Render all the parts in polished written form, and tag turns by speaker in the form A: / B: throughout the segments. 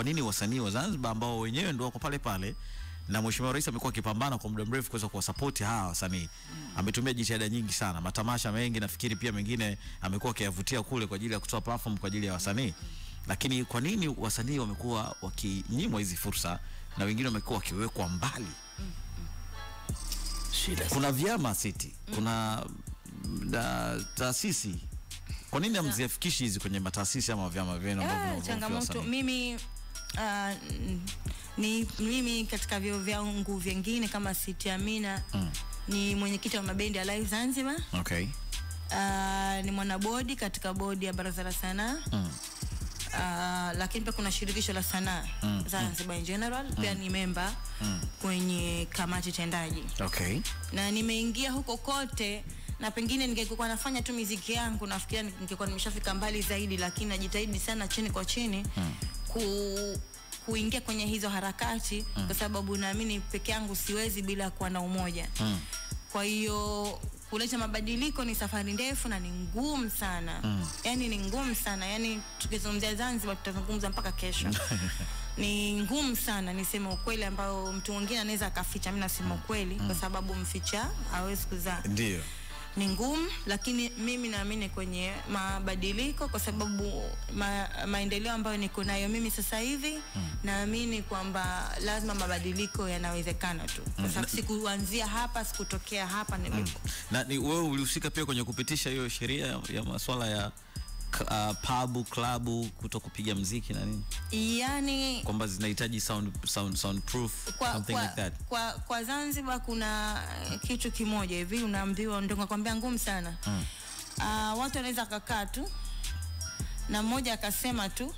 A: kwa nini wasanii wa Zanzibar ambao wenyewe ndio wako pale pale, na Mheshimiwa Rais amekuwa akipambana kwa muda mrefu kuweza kuwasupport hawa wasanii. Ametumia jitihada nyingi sana, matamasha mengi, nafikiri pia mengine amekuwa akiyavutia kule kwa ajili ya kutoa platform kwa ajili ya wasanii. Lakini kwa nini wasanii wamekuwa wakinyimwa hizi fursa na wengine wamekuwa wakiwekwa mbali? Kuna vyama City, kuna taasisi. Kwa nini hamziafikishi hizi kwenye mataasisi ama vyama vyenu ambavyo
B: changamoto? Mimi katika vyuo vyangu vingine kama City Amina ni mwenyekiti wa mabendi ya Live Zanzibar.
A: Okay.
B: Ni mwanabodi katika bodi ya Baraza la Sanaa. Lakini pia kuna shirikisho la sanaa Zanzibar in general, pia ni member kwenye kamati tendaji.
A: Okay.
B: Na nimeingia huko kote, na pengine ningekuwa nafanya tu muziki yangu nafikiria ningekuwa nimeshafika mbali zaidi, lakini najitahidi sana chini kwa chini kuingia kwenye hizo harakati kwa sababu naamini peke yangu siwezi bila kuwa na umoja. Kwa hiyo kuleta mabadiliko ni safari ndefu na ni ngumu sana. Yani ni ngumu sana. Yani tukizungumzia Zanzibar tutazungumza mpaka kesho. Ni ngumu sana, niseme ukweli ambao mtu mwingine anaweza akaficha. Mimi nasema ukweli kwa sababu mficha hawezi kuzaa.
A: Ndio.
B: Ni ngumu, lakini mimi naamini kwenye mabadiliko kwa sababu maendeleo ambayo niko nayo mimi sasa hivi, naamini kwamba lazima mabadiliko yanawezekana tu. Kwa sababu sikuanzia hapa, sikutokea hapa nilipo.
A: Na ni wewe ulihusika pia kwenye kupitisha hiyo sheria ya masuala ya pub, club kutokupiga muziki na nini?
B: Yani
A: kwamba zinahitaji soundproof, something like that.
B: Kwa Zanzibar kuna kitu kimoja hivi unaambiwa, ndio nakwambia ngumu sana. Watu wanaweza kukaa tu na mmoja akasema tu,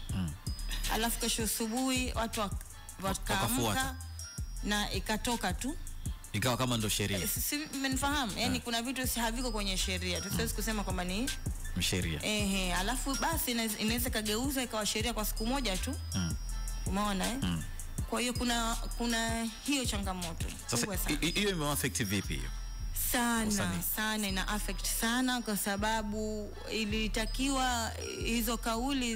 B: alafu kesho asubuhi watu wakaamka na ikatoka tu,
A: ikawa kama ndo sheria.
B: Mnafahamu? Yani kuna vitu haviko kwenye sheria. Tusiwezi kusema kwamba ni
A: sheria.
B: Alafu basi inaweza kageuza ikawa sheria kwa siku moja tu. Umeona Kwa hiyo kuna hiyo changamoto.
A: Sasa hiyo imeaffect vipi hiyo?
B: Sana ina affect sana, kwa sababu ilitakiwa hizo kauli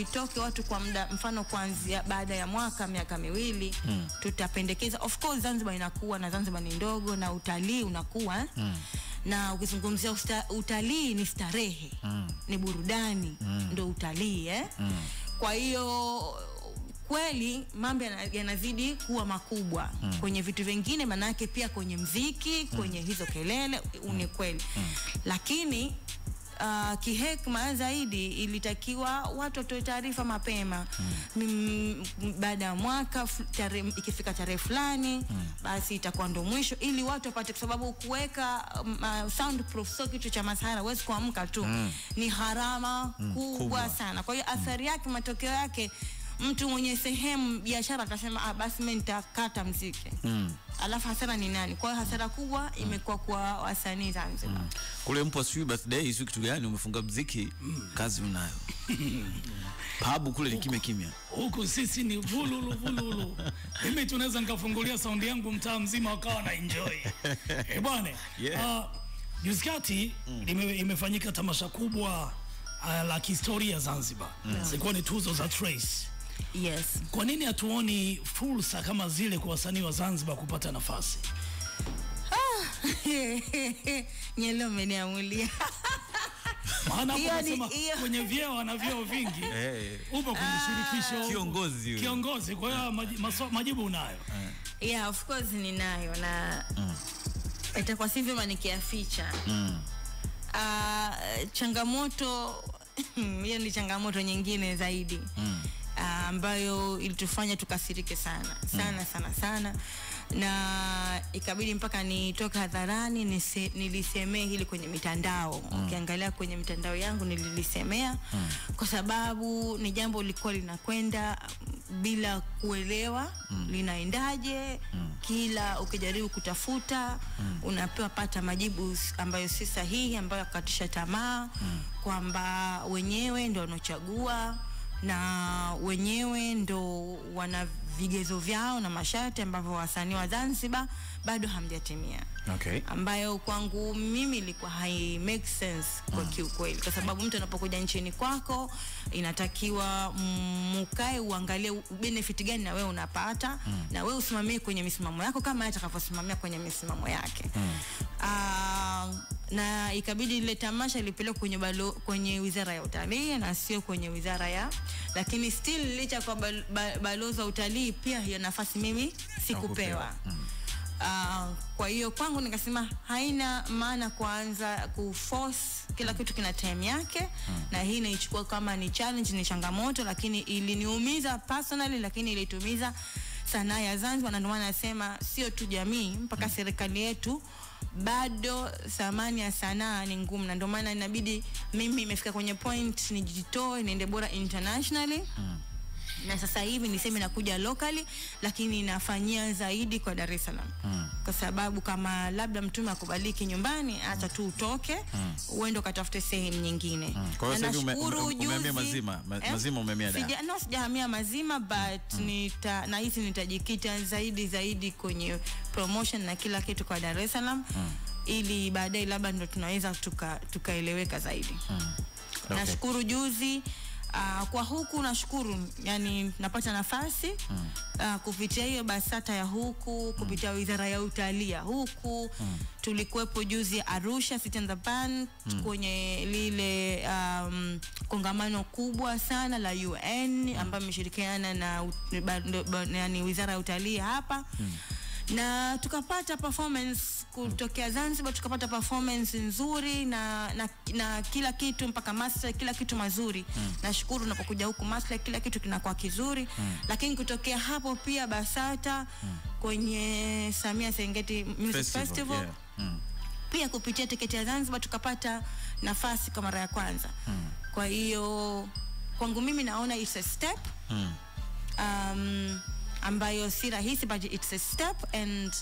B: itoke watu kwa muda, mfano kuanzia baada ya miaka miwili tutapendekeza. Of course Zanzibar inakuwa, na Zanzibar ni ndogo, na utalii unakuwa na ukizungumzia utalii ni starehe, ni burudani, ndio utalii Kwa hiyo kweli mambo yanazidi kuwa makubwa kwenye vitu vingine, manake pia kwenye mziki, kwenye hizo kelele, ni kweli. Lakini kihekima zaidi ilitakiwa watu watoe taarifa mapema. Baada ya mwaka ikifika tarehe fulani basi itakuwa ndo mwisho, ili watu wapate, kwa sababu kuweka soundproof sio kitu cha masahara, huwezi kuamka tu. Ni harama kubwa sana. Kwa hiyo athari yake, matokeo yake, mtu mwenye sehemu biashara atasema basi mimi nitakata muziki. Alafu hasara ni nani? Kwa hiyo hasara kubwa imekuwa kwa wasanii Zanzibar.
A: Kule mpo sijui birthday siku kitu gani umefunga muziki, kazi unayo. Pub kule ni kimya.
C: Huko sisi ni vululu. Mimi tunaweza nikafungulia sound yangu mtaa mzima wakawa na enjoy. Bwana. Juzi kati imefanyika tamasha kubwa la kihistoria Zanzibar. Zilikuwa ni tuzo za Trace.
B: Yes.
C: Kwa nini hatuoni fursa kama zile kwa wasanii wa Zanzibar kupata nafasi?
B: Nyelo umeniamulia.
C: Maana unasema kwenye vyeo na vyeo vingi. Upo kwenye shirikisho. Kiongozi. Kwa hiyo majibu unayo.
B: Yeah, of course ninayo, na itakuwa si vyema nikiaficha. Changamoto hiyo ni changamoto nyingine zaidi ambayo ilitufanya tukasirike sana, na ikabidi mpaka nitoka hadharani nilisemea hili kwenye mitandao. Ukiangalia kwenye mitandao yangu nililisemea kwa sababu ni jambo lilikuwa linakwenda bila kuelewa linaendaje. Kila ukijaribu kutafuta unapewa pata majibu ambayo si sahihi, ambayo yakatisha tamaa, kwamba wenyewe ndio wanochagua na wenyewe ndo wana vigezo vyao na masharti ambavyo wasanii wa Zanzibar bado hamjatimia.
A: Okay.
B: Ambayo kwangu mimi ilikuwa hai make sense kwa kiukweli, kwa sababu mtu anapokuja nchini kwako inatakiwa mukae uangalie benefit gani na wewe unapata, na wewe usimamie kwenye misimamo yako kama atakavyosimamia kwenye misimamo yake. Na ikabidi ile tamasha lipelekwe kwenye Wizara ya Utalii na sio kwenye wizara ya, lakini still licha kwa balozi wa utalii pia hiyo nafasi mimi sikupewa. Kwa hiyo kwangu nikasema haina maana kuanza kuforce, kila kitu kina time yake, na hii naichukua kama ni challenge, ni changamoto, lakini iliniumiza personally, lakini ilitumiza sanaa ya Zanzibar, na ndio maana nasema sio tu jamii, mpaka serikali yetu bado thamani ya sanaa ni ngumu, na ndio maana inabidi mimi imefika kwenye point nijitoe niende bora internationally. Na sasa hivi niseme nakuja locally, lakini nafanyia zaidi kwa Dar es Salaam. Kwa sababu kama labda mtume akubaliki nyumbani, acha tu utoke uende ukatafute sehemu nyingine.
A: Kwa hiyo umehamia mazima umehamia Dar.
B: Sijahamia mazima, but nahisi nitajikita zaidi kwenye promotion na kila kitu kwa Dar es Salaam, ili baadaye labda ndo tunaweza tukaeleweka zaidi. Okay. Nashukuru juzi kwa huku, nashukuru yani napata nafasi kupitia hiyo BASATA ya huku, kupitia Wizara ya Utalii huku. Tulikuwepo juzi Arusha City and the Band kwenye lile kongamano kubwa sana la UN ambayo imeshirikiana na yani Wizara ya Utalii hapa. Na tukapata performance kutokea Zanzibar, tukapata performance nzuri na kila kitu, mpaka master kila kitu mazuri. Nashukuru unapokuja huku master kila kitu kinakuwa kizuri. Lakini kutokea hapo pia BASATA kwenye Samia Serengeti Music Festival, pia kupitia tiketi ya Zanzibar tukapata nafasi kwa mara ya kwanza. Kwa hiyo kwangu mimi naona it's a step ambayo si rahisi, but it's a step and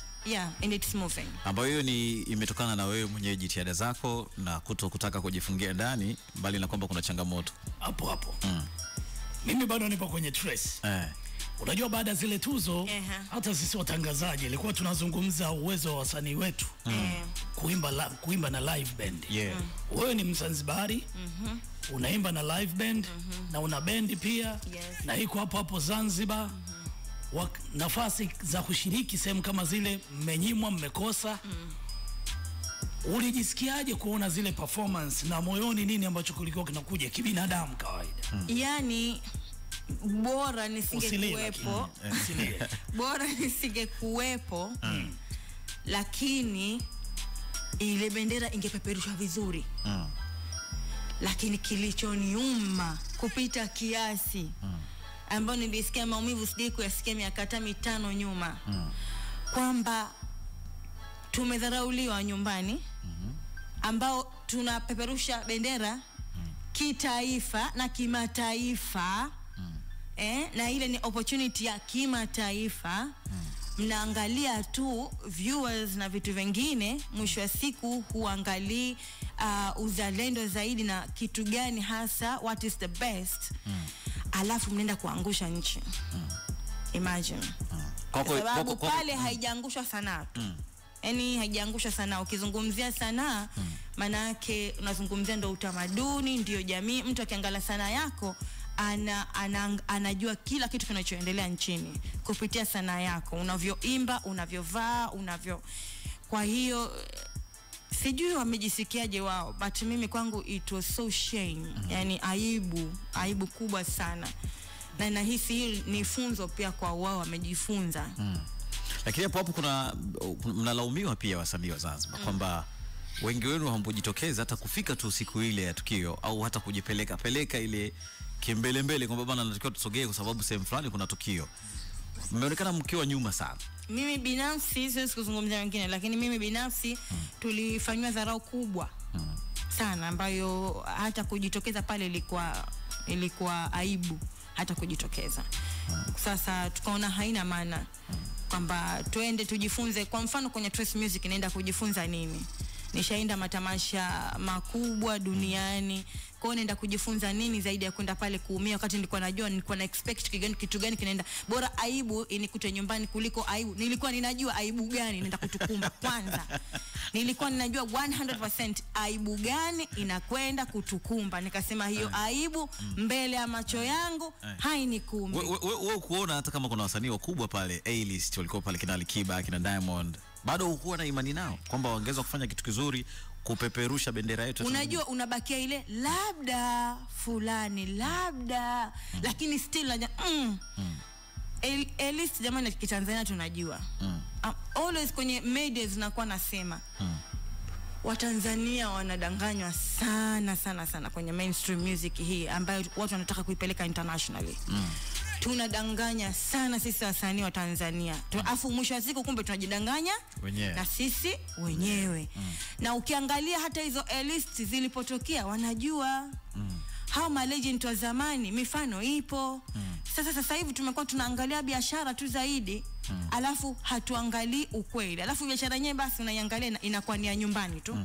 B: it's moving.
A: Ambayo hiyo ni imetokana na wewe mwenyewe, jitihada zako na kutaka kujifungia ndani, bali na kwamba kuna changamoto
C: hapo. Mimi bado nipo kwenye trace. Unajua baada zile tuzo hata sisi watangazaji ilikuwa tunazungumza uwezo wa wasanii wetu kuimba na live band. Wewe ni Mzanzibari, unaimba na live band na una band pia, na iko hapo Zanzibar. Nafasi za kushiriki sehemu kama zile mmenyimwa, mmekosa. Ulijisikiaje kuona zile performance, na moyoni nini ambacho kulikuwa kinakuja kibinadamu kawaida?
B: Yani bora nisingekuwepo, bora nisingekuwepo, lakini ile bendera ingepeperushwa vizuri. Lakini kilichoniuma kupita kiasi, ambao nilisikia maumivu sijui kuyasikia miaka 5 nyuma, kwamba tumedharauliwa nyumbani, ambao tunapeperusha bendera kitaifa na kimataifa, na ile ni opportunity ya kimataifa. Mnaangalia tu viewers na vitu vingine, mwisho wa siku huangalii uzalendo zaidi na kitu gani hasa, what is the best. Alafu mnaenda kuangusha nchi. Imagine. Kwa sababu pale haijaangushwa sanaa tu. Yani haijaangusha sanaa. Ukizungumzia sanaa, maana yake unazungumzia ndo utamaduni, ndio jamii. Mtu akiangalia sanaa yako anajua kila kitu kinachoendelea nchini kupitia sanaa yako, unavyoimba, unavyovaa, Kwa hiyo sijui wamejisikiaje wao, but mimi kwangu it was so shame. Yani aibu kubwa sana, na nahisi hii ni funzo pia kwa wao, wamejifunza.
A: Lakini hapo mnalaumiwa pia wasanii wa Zanzibar kwamba wengi wenu hampojitokeza hata kufika tu siku ile ya tukio, au hata kujipeleka ile kimbele kwamba bana natakiwa tusogee kwa sababu sehemu fulani kuna tukio. Mmeonekana mkiwa nyuma sana.
B: Mimi binafsi siwezi kuzungumzia wengine, lakini mimi binafsi tulifanywa dharau kubwa sana, ambayo hata kujitokeza pale ilikuwa aibu hata kujitokeza. Sasa tukaona haina maana kwamba tuende tujifunze. Kwa mfano kwenye Trace Music naenda kujifunza nini? Nishaenda matamasha makubwa duniani Kwa hiyo naenda kujifunza nini zaidi ya kwenda pale kuumia, wakati nilikuwa najua, nilikuwa na expect kitu gani kinaenda. Bora aibu inikute nyumbani kuliko aibu. Nilikuwa ninajua aibu gani naenda kutukumba kwanza. Nilikuwa ninajua 100% aibu gani inakwenda kutukumba. Nikasema hiyo aibu mbele ya macho yangu hainikumbi.
A: Wewe kuona hata kama kuna wasanii wakubwa pale A-list walikuwa pale, kina Alikiba, kina Diamond, bado hukuwa na imani nao kwamba wangeweza kufanya kitu kizuri kupeperusha bendera yetu?
B: Unajua unabakia ile labda fulani labda, lakini still A-list jamani kitanzania tunajua. Always kwenye media zinakuwa nasema Watanzania wanadanganywa sana sana sana kwenye mainstream music hii ambayo watu wanataka kuipeleka internationally. Tunadanganya sana sisi wasanii wa Tanzania. Afu mwisho wa siku kumbe tunajidanganya wenyewe na sisi wenyewe. Na ukiangalia hata hizo A-list zilipotokea wanajua. Hao ma legend wa zamani mifano ipo. Sasa hivi tumekuwa tunaangalia biashara tu zaidi. Alafu hatuangalii ukweli. Alafu biashara yenyewe basi unaiangalia inakuwa ni ya nyumbani tu.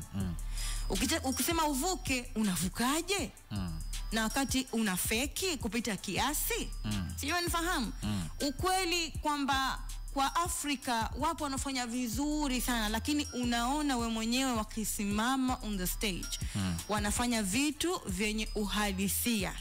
B: Ukisema uvuke, unavukaje? Na wakati una feki kupita kiasi? Sio nifahamu. Ukweli kwamba kwa Afrika wapo wanafanya vizuri sana, lakini unaona we mwenyewe wakisimama on the stage wanafanya vitu vyenye uhalisia.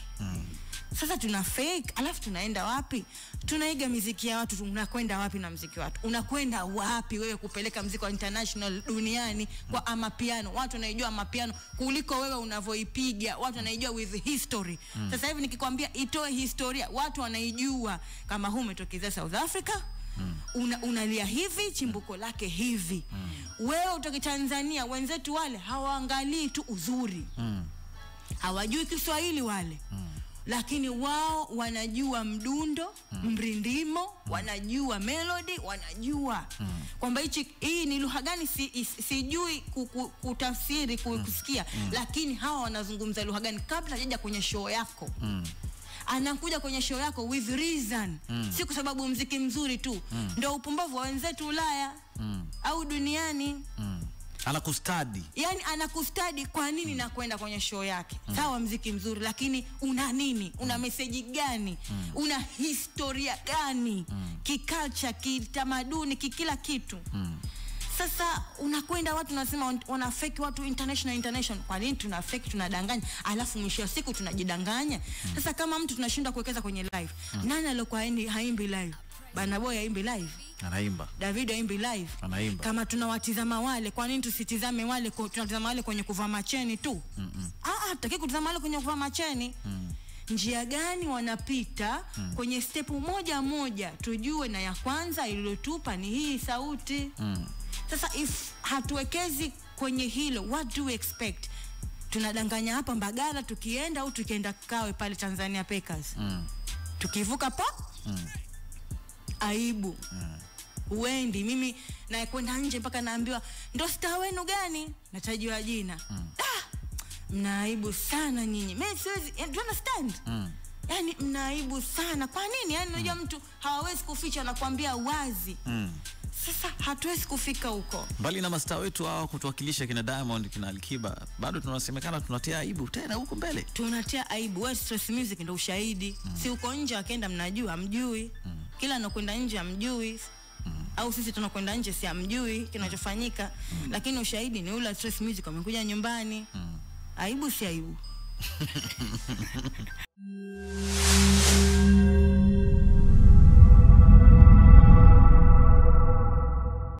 B: Sasa tuna fake, alafu tunaenda wapi? Tunaiga muziki ya watu. Unakwenda wapi na muziki wa watu? Unakwenda wapi wewe kupeleka muziki wa international duniani kwa amapiano? Watu wanaijua amapiano kuliko wewe unavoipiga. Watu wanaijua with history. Sasa hivi nikikwambia itoe historia, watu wanaijua. Kama huu umetokeza South Africa, unalia hivi, chimbuko lake hivi. Wewe utoke Tanzania, wenzetu wale hawaangalii tu uzuri. Hawajui Kiswahili wale. Lakini wao wanajua mdundo, mrindimo, wanajua melody, wanajua kwamba hii ni lugha gani sijui kutafsiri kusikia, lakini hawa wanazungumza lugha gani kabla hajaja kwenye show yako. Anakuja kwenye show yako with reason. Si kwa sababu muziki mzuri tu. Ndio upumbavu wa wenzetu Ulaya au duniani.
A: Anakustadi.
B: Yani anakustadi kwa nini na kwenda kwenye show yake. Sawa muziki mzuri, lakini una nini? Una message gani? Una historia gani? Kiculture, kitamaduni, kila kitu. Sasa unakwenda watu nasema wana fake watu international. Kwa nini tuna fake, tunadanganya? Alafu mwisho wa siku tunajidanganya. Sasa kama mtu tunashinda kuwekeza kwenye live. Nani alikuwa haimbi live? Bana Boy haimbi live.
A: Anaimba.
B: David haimbi live.
A: Anaimba.
B: Kama tunawatizama wale, kwa nini tusitizame wale? Tunatazama wale kwenye kuvaa macheni tu. Tutaki kutazama wale kwenye kuvaa macheni. Njia gani wanapita kwenye step moja moja tujue, na ya kwanza iliyotupa ni hii sauti. Sasa if hatuwekezi kwenye hilo, what do we expect? Tunadanganya hapa Mbagala tukienda, au tukienda Kawe pale Tanzania Packers. Tukivuka aibu. Uendi, mimi na kwenda nje mpaka naambiwa ndo star wenu gani? Natajwa jina. Mnaibu sana nyinyi. Mimi siwezi, do you understand? Yani mnaibu sana. Kwa nini? Yani unajua mtu hawawezi kuficha na kuambia wazi. Sasa hatuwezi kufika huko.
A: Mbali na mastaa wetu hao kutuwakilisha kina Diamond, kina Alikiba, bado tunasemekana tunatia aibu tena huko mbele.
B: Tunatia aibu. West Stress Music ndio ushahidi. Si uko nje akaenda mnajua, hamjui. Kila anakwenda nje hamjui. Au sisi tunakwenda nje si hamjui kinachofanyika. Lakini ushahidi ni ule Stress Music wamekuja nyumbani. Aibu si aibu.